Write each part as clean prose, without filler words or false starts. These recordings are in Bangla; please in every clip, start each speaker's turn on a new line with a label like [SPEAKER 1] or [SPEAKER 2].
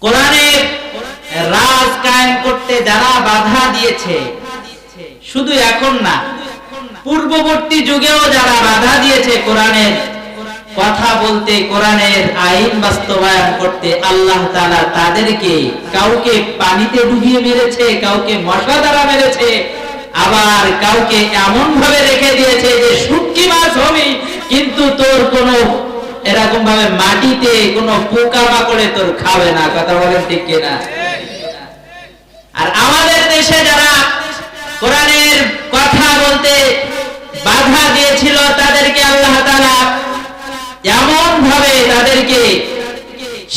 [SPEAKER 1] কোরআনের রাজ কায়েম করতে যারা বাধা দিয়েছে, শুধু এখন না, পূর্ববর্তী যুগেও যারা বাধা দিয়েছে কোরআনের কথা বলতে, কোরআনের আইন বাস্তবায়ন করতে, আল্লাহ তাআলা তাদেরকে কাউকে পানিতে ডুবিয়ে মেরেছে, কাউকে মশা দ্বারা মেরেছে, আবার কাউকে এমন ভাবে রেখে দিয়েছে যে শুটকি মাছ হবে কিন্তু তোর কোনো এরকম ভাবে মাটিতে কোনো পোকা মাকড়ে তোর খাবে না। কথা বলেন ঠিক কিনা? আর আমাদের দেশে যারা কোরআনের কথা বলতে বাধা দিয়েছিল তাদেরকে আল্লাহ তাআলা এমন ভাবে তাদেরকে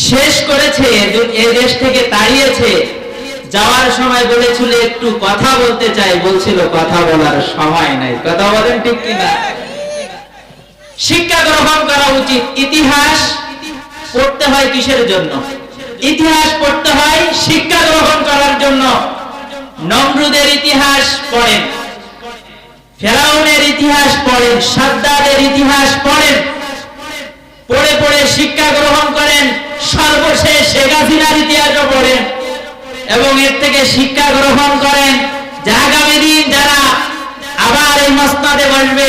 [SPEAKER 1] শেষ করেছে, এই দেশ থেকে তাড়িয়েছে। যাওয়ার সময় বলেছিল একটু কথা বলতে চাই, বলছিল কথা বলার সময় নাই। কথা বলেন ঠিক কিনা? শিক্ষা গ্রহণ করা উচিত। ইতিহাস পড়তে হয় কিসের জন্য? ইতিহাস পড়তে হয় শিক্ষা গ্রহণ করার জন্য। নমরুদের ইতিহাস পড়েন, ফেরাউনের ইতিহাস পড়েন, সাদ্দাদের ইতিহাস পড়েন, পড়ে পড়ে শিক্ষা গ্রহণ করেন। সর্বশেষ শেখ হাসিনার ইতিহাসও পড়েন এবং এর থেকে শিক্ষা গ্রহণ করেন যে আগামী দিন যারা আবার এই মসনদে বসবে,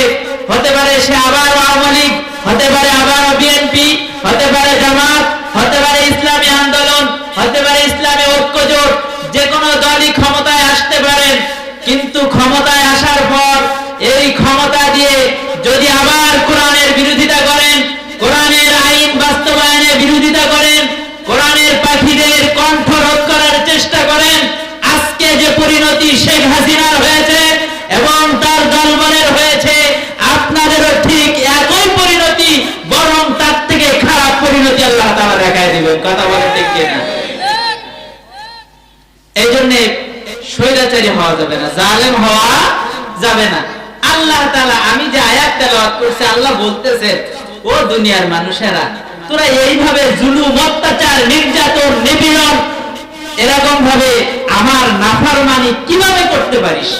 [SPEAKER 1] হতে পারে সে আবার আওয়ামী লীগ, হতে পারে আবার বিএনপি, হতে পারে জামাত, হতে পারে ইসলামী আন্দোলন, হতে পারে ইসলামী ঐক্যজোট, যে কোনো দলই ক্ষমতায় আসতে পারেন। কিন্তু ক্ষমতায় আসার পর এই ক্ষমতা দিয়ে যদি আবার কোরআনের বিরোধিতা করেন, কোরআনের আইন বাস্তবায়নের বিরোধিতা করেন, কোরআনের পাখিদের কণ্ঠ রোধ করার চেষ্টা করেন, আজকে যে পরিণতি শেখ হাসিনার হয়েছে এবং তার দলবলের হয়েছে, আপনাদেরও ঠিক একই পরিণতি, বরং তার থেকে খারাপ পরিণতি আল্লাহ তাআলা দেখায় দিবেন। কথা বলে ঠিক কিনা? এই জন্য স্বৈরাচারী হওয়া যাবে না, জালেম হওয়া যাবে না। আল্লাহ তাআলা, আমি যে আয়াত তেলাওয়াত করছি, আল্লাহ বলতেছেন, ও দুনিয়ার মানুষেরা, তোরা এইভাবে জুলুম, অত্যাচার, নির্যাতন, নিপীড়ন এরকম ভাবে আমার নাফরমানি কিভাবে করতে পারিস?